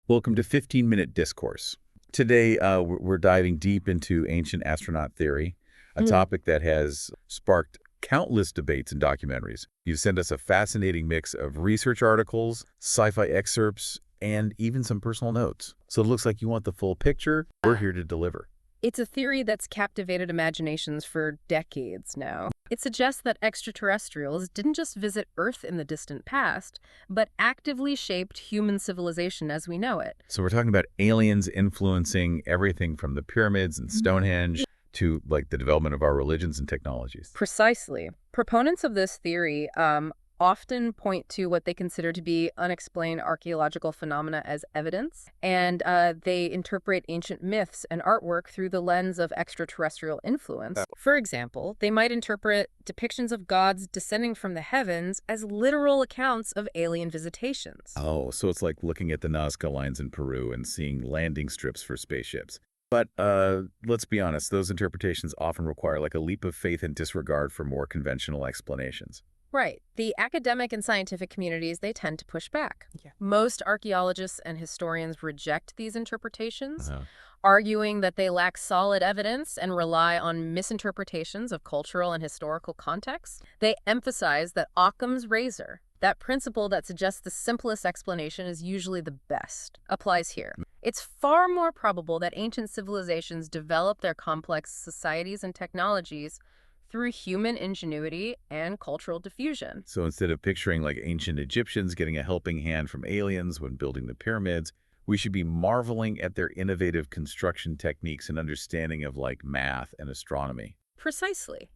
Welcome to 15-Minute Discourse. Today, we're diving deep into ancient astronaut theory, a topic that has sparked countless debates and documentaries. You've sent us a fascinating mix of research articles, sci-fi excerpts, and even some personal notes. So it looks like you want the full picture. We're here to deliver. It's a theory that's captivated imaginations for decades now. It suggests that extraterrestrials didn't just visit Earth in the distant past, but actively shaped human civilization as we know it. So we're talking about aliens influencing everything from the pyramids and Stonehenge to like the development of our religions and technologies. Precisely. Proponents of this theory often point to what they consider to be unexplained archaeological phenomena as evidence, and they interpret ancient myths and artwork through the lens of extraterrestrial influence. For example, they might interpret depictions of gods descending from the heavens as literal accounts of alien visitations. Oh, so it's like looking at the Nazca lines in Peru and seeing landing strips for spaceships. But let's be honest, those interpretations often require like a leap of faith and disregard for more conventional explanations. Right. The academic and scientific communities, they tend to push back. Most archaeologists and historians reject these interpretations, arguing that they lack solid evidence and rely on misinterpretations of cultural and historical contexts. They emphasize that Occam's razor, that principle that suggests the simplest explanation is usually the best, applies here. It's far more probable that ancient civilizations developed their complex societies and technologies through human ingenuity and cultural diffusion. So instead of picturing like ancient Egyptians getting a helping hand from aliens when building the pyramids, we should be marveling at their innovative construction techniques and understanding of like math and astronomy. Precisely.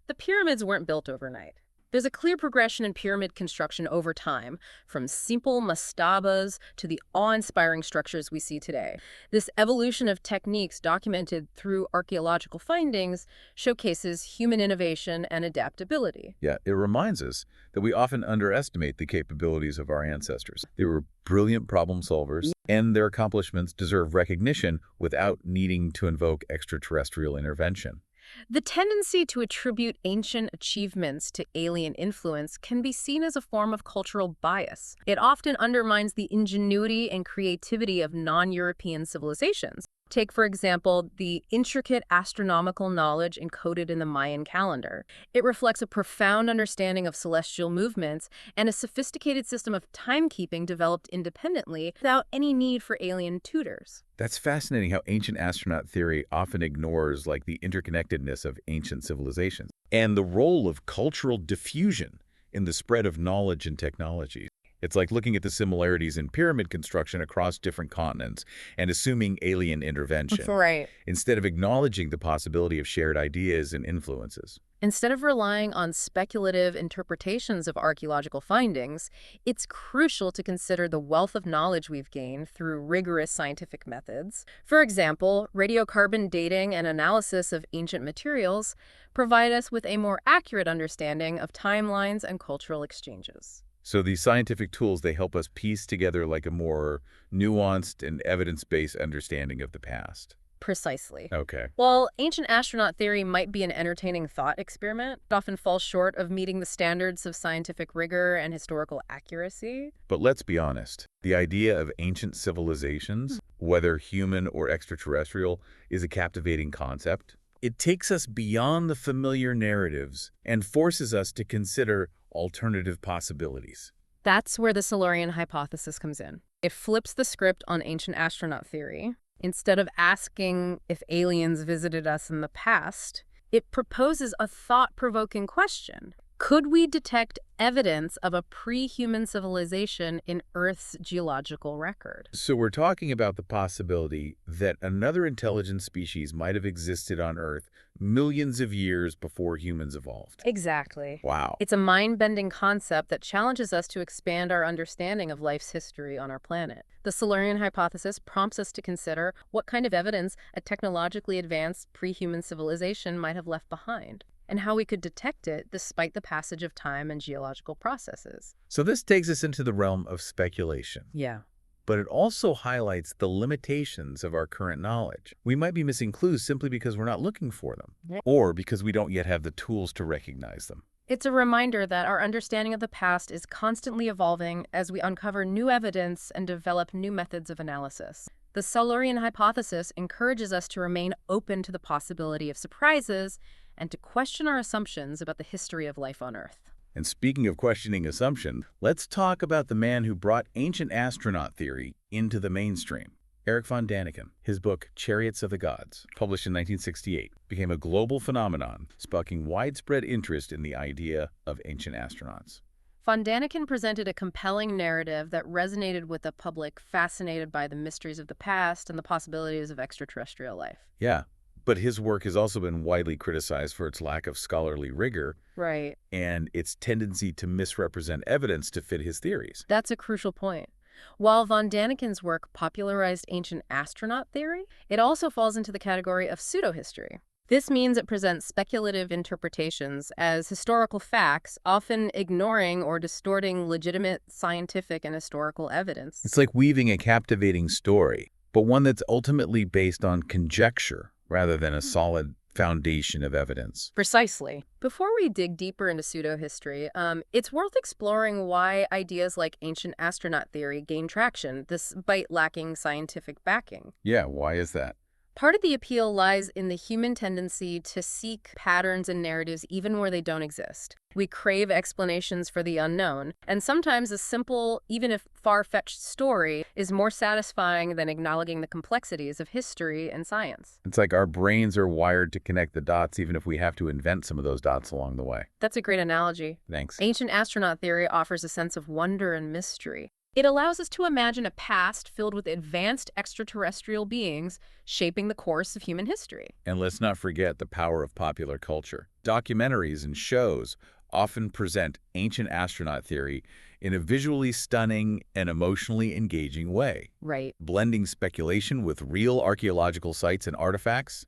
The pyramids weren't built overnight. There's a clear progression in pyramid construction over time, from simple mastabas to the awe-inspiring structures we see today. This evolution of techniques documented through archaeological findings showcases human innovation and adaptability. Yeah, it reminds us that we often underestimate the capabilities of our ancestors. They were brilliant problem solvers, and their accomplishments deserve recognition without needing to invoke extraterrestrial intervention. The tendency to attribute ancient achievements to alien influence can be seen as a form of cultural bias. It often undermines the ingenuity and creativity of non-European civilizations. Take, for example, the intricate astronomical knowledge encoded in the Mayan calendar. It reflects a profound understanding of celestial movements and a sophisticated system of timekeeping developed independently without any need for alien tutors. That's fascinating how ancient astronaut theory often ignores like the interconnectedness of ancient civilizations and the role of cultural diffusion in the spread of knowledge and technology. It's like looking at the similarities in pyramid construction across different continents and assuming alien intervention, Right. instead of acknowledging the possibility of shared ideas and influences. Instead of relying on speculative interpretations of archaeological findings, it's crucial to consider the wealth of knowledge we've gained through rigorous scientific methods. For example, radiocarbon dating and analysis of ancient materials provide us with a more accurate understanding of timelines and cultural exchanges. So these scientific tools, they help us piece together like a more nuanced and evidence-based understanding of the past. Precisely. Okay. While ancient astronaut theory might be an entertaining thought experiment, it often falls short of meeting the standards of scientific rigor and historical accuracy. But let's be honest, the idea of ancient civilizations, whether human or extraterrestrial, is a captivating concept. It takes us beyond the familiar narratives and forces us to consider alternative possibilities. That's where the Silurian hypothesis comes in. It flips the script on ancient astronaut theory. Instead of asking if aliens visited us in the past, it proposes a thought-provoking question. Could we detect evidence of a pre-human civilization in Earth's geological record? So we're talking about the possibility that another intelligent species might have existed on Earth millions of years before humans evolved. Exactly. Wow. It's a mind-bending concept that challenges us to expand our understanding of life's history on our planet. The Silurian hypothesis prompts us to consider what kind of evidence a technologically advanced pre-human civilization might have left behind, and how we could detect it despite the passage of time and geological processes. So this takes us into the realm of speculation. Yeah. But it also highlights the limitations of our current knowledge. We might be missing clues simply because we're not looking for them, or because we don't yet have the tools to recognize them. It's a reminder that our understanding of the past is constantly evolving as we uncover new evidence and develop new methods of analysis. The Silurian hypothesis encourages us to remain open to the possibility of surprises and to question our assumptions about the history of life on Earth. And speaking of questioning assumption, let's talk about the man who brought ancient astronaut theory into the mainstream. Erich von Däniken. His book, Chariots of the Gods, published in 1968, became a global phenomenon, sparking widespread interest in the idea of ancient astronauts. Von Däniken presented a compelling narrative that resonated with the public fascinated by the mysteries of the past and the possibilities of extraterrestrial life. Yeah, but his work has also been widely criticized for its lack of scholarly rigor Right. and its tendency to misrepresent evidence to fit his theories. That's a crucial point. While von Däniken's work popularized ancient astronaut theory, it also falls into the category of pseudohistory. This means it presents speculative interpretations as historical facts, often ignoring or distorting legitimate scientific and historical evidence. It's like weaving a captivating story, but one that's ultimately based on conjecture rather than a solid foundation of evidence. Precisely. Before we dig deeper into pseudohistory, it's worth exploring why ideas like ancient astronaut theory gain traction, despite lacking scientific backing. Yeah, why is that? Part of the appeal lies in the human tendency to seek patterns and narratives even where they don't exist. We crave explanations for the unknown, and sometimes a simple, even if far-fetched story is more satisfying than acknowledging the complexities of history and science. It's like our brains are wired to connect the dots even if we have to invent some of those dots along the way. That's a great analogy. Thanks. Ancient astronaut theory offers a sense of wonder and mystery. It allows us to imagine a past filled with advanced extraterrestrial beings shaping the course of human history. And let's not forget the power of popular culture. Documentaries and shows often present ancient astronaut theory in a visually stunning and emotionally engaging way. Right. Blending speculation with real archaeological sites and artifacts.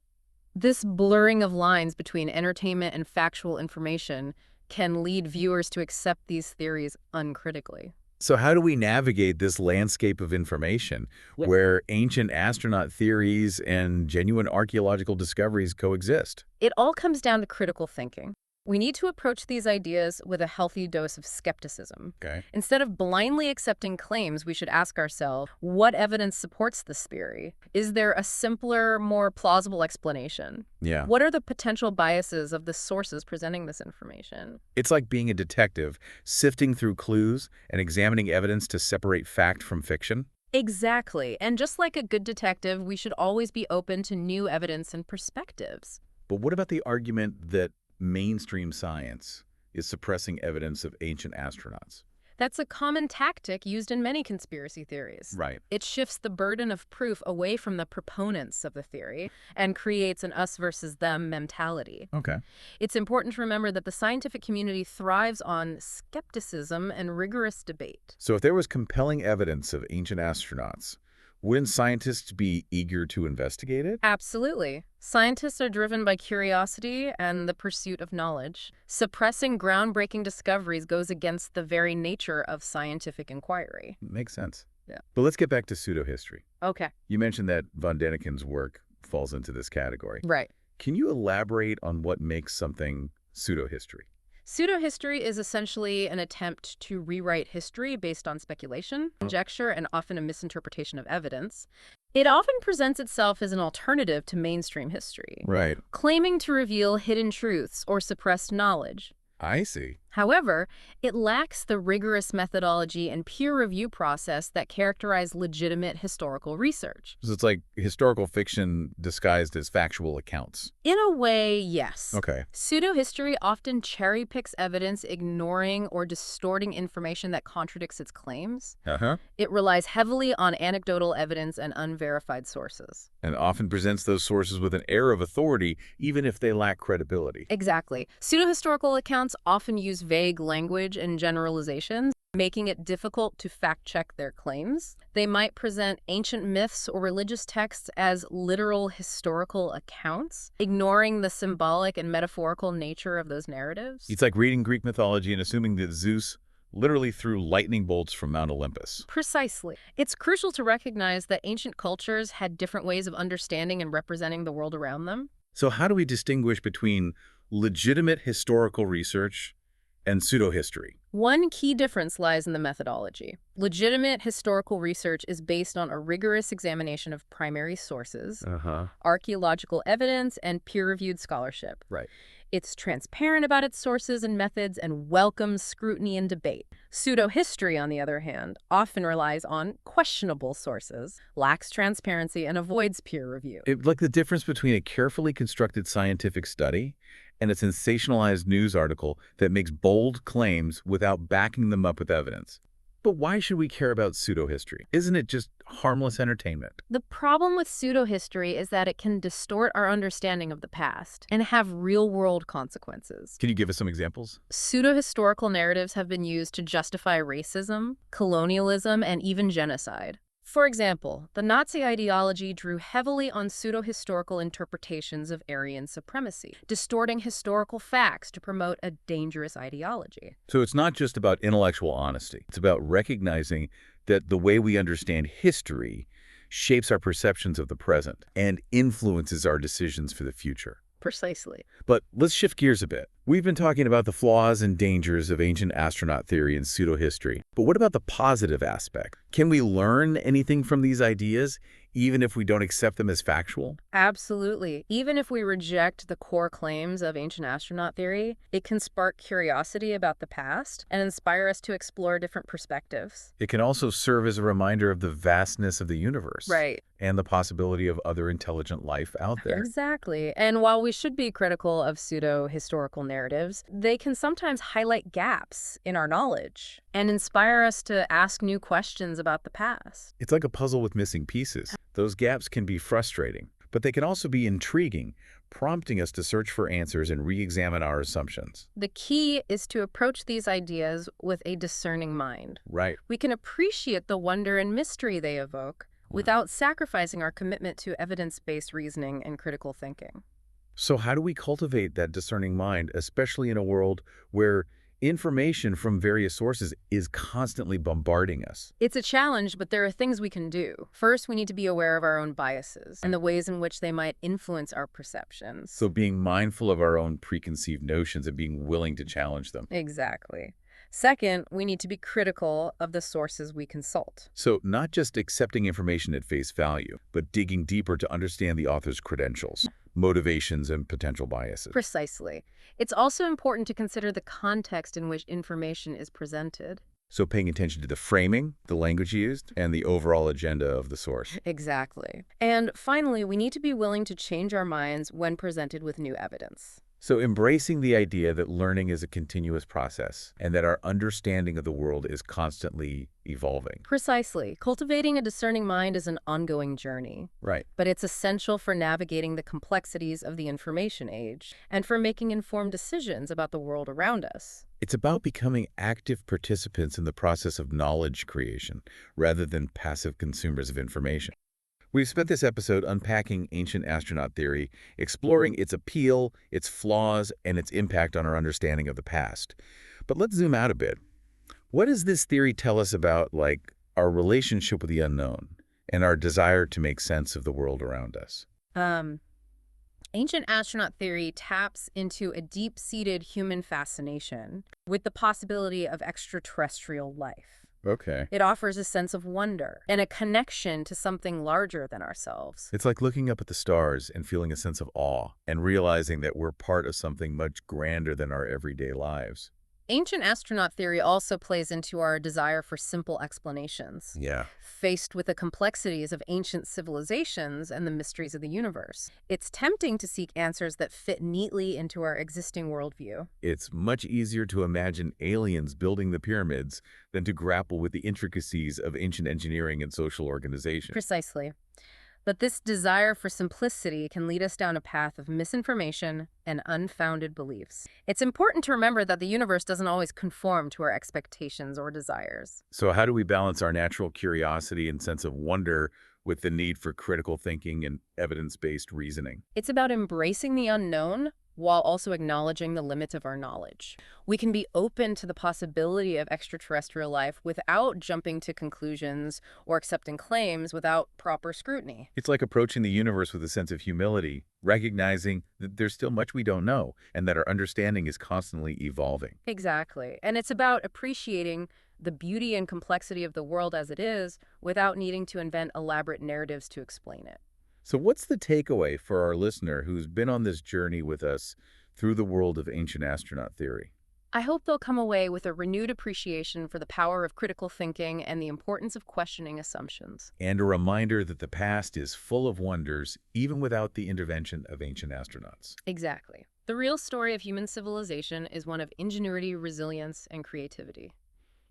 This blurring of lines between entertainment and factual information can lead viewers to accept these theories uncritically. So how do we navigate this landscape of information where ancient astronaut theories and genuine archaeological discoveries coexist? It all comes down to critical thinking. We need to approach these ideas with a healthy dose of skepticism. Okay. Instead of blindly accepting claims, we should ask ourselves, what evidence supports this theory? Is there a simpler, more plausible explanation? Yeah. What are the potential biases of the sources presenting this information? It's like being a detective, sifting through clues and examining evidence to separate fact from fiction. Exactly. And just like a good detective, we should always be open to new evidence and perspectives. But what about the argument that mainstream science is suppressing evidence of ancient astronauts? That's a common tactic used in many conspiracy theories. Right. It shifts the burden of proof away from the proponents of the theory and creates an us versus them mentality. Okay. It's important to remember that the scientific community thrives on skepticism and rigorous debate. So if there was compelling evidence of ancient astronauts, wouldn't scientists be eager to investigate it? Absolutely. Scientists are driven by curiosity and the pursuit of knowledge. Suppressing groundbreaking discoveries goes against the very nature of scientific inquiry. Makes sense. Yeah. But let's get back to pseudohistory. Okay. You mentioned that von Däniken's work falls into this category. Right. Can you elaborate on what makes something pseudohistory? Pseudohistory is essentially an attempt to rewrite history based on speculation, conjecture, and often a misinterpretation of evidence. It often presents itself as an alternative to mainstream history, Right. claiming to reveal hidden truths or suppressed knowledge. I see. However, it lacks the rigorous methodology and peer review process that characterize legitimate historical research. So it's like historical fiction disguised as factual accounts. In a way, yes. Okay. Pseudohistory often cherry-picks evidence, ignoring or distorting information that contradicts its claims. Uh-huh. It relies heavily on anecdotal evidence and unverified sources. And often presents those sources with an air of authority, even if they lack credibility. Exactly. Pseudohistorical accounts often use vague language and generalizations, making it difficult to fact-check their claims. They might present ancient myths or religious texts as literal historical accounts, ignoring the symbolic and metaphorical nature of those narratives. It's like reading Greek mythology and assuming that Zeus literally threw lightning bolts from Mount Olympus. Precisely. It's crucial to recognize that ancient cultures had different ways of understanding and representing the world around them. So how do we distinguish between legitimate historical research and pseudo-history. One key difference lies in the methodology. Legitimate historical research is based on a rigorous examination of primary sources, archaeological evidence, and peer-reviewed scholarship. Right. It's transparent about its sources and methods and welcomes scrutiny and debate. Pseudo-history, on the other hand, often relies on questionable sources, lacks transparency, and avoids peer review. Like the difference between a carefully constructed scientific study and a sensationalized news article that makes bold claims without backing them up with evidence. But why should we care about pseudo-history? Isn't it just harmless entertainment? The problem with pseudo-history is that it can distort our understanding of the past and have real-world consequences. Can you give us some examples? Pseudo-historical narratives have been used to justify racism, colonialism, and even genocide. For example, the Nazi ideology drew heavily on pseudo-historical interpretations of Aryan supremacy, distorting historical facts to promote a dangerous ideology. So it's not just about intellectual honesty. It's about recognizing that the way we understand history shapes our perceptions of the present and influences our decisions for the future. Precisely. But let's shift gears a bit. We've been talking about the flaws and dangers of ancient astronaut theory and pseudo-history. But what about the positive aspect? Can we learn anything from these ideas, even if we don't accept them as factual? Absolutely. Even if we reject the core claims of ancient astronaut theory, it can spark curiosity about the past and inspire us to explore different perspectives. It can also serve as a reminder of the vastness of the universe. Right. And the possibility of other intelligent life out there. Exactly. And while we should be critical of pseudo-historical narratives, they can sometimes highlight gaps in our knowledge and inspire us to ask new questions about the past. It's like a puzzle with missing pieces. Those gaps can be frustrating, but they can also be intriguing, prompting us to search for answers and re-examine our assumptions. The key is to approach these ideas with a discerning mind. Right. We can appreciate the wonder and mystery they evoke without sacrificing our commitment to evidence-based reasoning and critical thinking. So how do we cultivate that discerning mind, especially in a world where information from various sources is constantly bombarding us? It's a challenge, but there are things we can do. First, we need to be aware of our own biases and the ways in which they might influence our perceptions. So being mindful of our own preconceived notions and being willing to challenge them. Exactly. Second, we need to be critical of the sources we consult. So not just accepting information at face value, but digging deeper to understand the author's credentials, motivations, and potential biases. Precisely. It's also important to consider the context in which information is presented. So paying attention to the framing, the language used, and the overall agenda of the source. Exactly. And finally, we need to be willing to change our minds when presented with new evidence. So embracing the idea that learning is a continuous process and that our understanding of the world is constantly evolving. Precisely. Cultivating a discerning mind is an ongoing journey. Right. But it's essential for navigating the complexities of the information age and for making informed decisions about the world around us. It's about becoming active participants in the process of knowledge creation rather than passive consumers of information. We've spent this episode unpacking ancient astronaut theory, exploring its appeal, its flaws, and its impact on our understanding of the past. But let's zoom out a bit. What does this theory tell us about, like, our relationship with the unknown and our desire to make sense of the world around us? Ancient astronaut theory taps into a deep-seated human fascination with the possibility of extraterrestrial life. Okay. It offers a sense of wonder and a connection to something larger than ourselves. It's like looking up at the stars and feeling a sense of awe and realizing that we're part of something much grander than our everyday lives. Ancient astronaut theory also plays into our desire for simple explanations. Yeah. Faced with the complexities of ancient civilizations and the mysteries of the universe, it's tempting to seek answers that fit neatly into our existing worldview. It's much easier to imagine aliens building the pyramids than to grapple with the intricacies of ancient engineering and social organization. Precisely. But this desire for simplicity can lead us down a path of misinformation and unfounded beliefs. It's important to remember that the universe doesn't always conform to our expectations or desires. So how do we balance our natural curiosity and sense of wonder with the need for critical thinking and evidence-based reasoning? It's about embracing the unknown while also acknowledging the limits of our knowledge. We can be open to the possibility of extraterrestrial life without jumping to conclusions or accepting claims without proper scrutiny. It's like approaching the universe with a sense of humility, recognizing that there's still much we don't know and that our understanding is constantly evolving. Exactly. And it's about appreciating the beauty and complexity of the world as it is without needing to invent elaborate narratives to explain it. So what's the takeaway for our listener who's been on this journey with us through the world of ancient astronaut theory? I hope they'll come away with a renewed appreciation for the power of critical thinking and the importance of questioning assumptions. And a reminder that the past is full of wonders, even without the intervention of ancient astronauts. Exactly. The real story of human civilization is one of ingenuity, resilience, and creativity.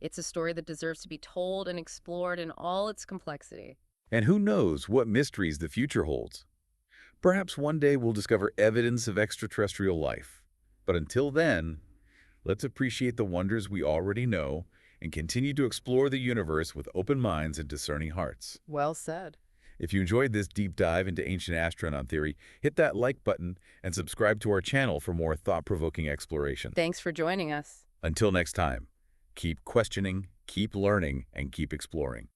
It's a story that deserves to be told and explored in all its complexity. And who knows what mysteries the future holds? Perhaps one day we'll discover evidence of extraterrestrial life. But until then, let's appreciate the wonders we already know and continue to explore the universe with open minds and discerning hearts. Well said. If you enjoyed this deep dive into ancient astronaut theory, hit that like button and subscribe to our channel for more thought-provoking exploration. Thanks for joining us. Until next time, keep questioning, keep learning, and keep exploring.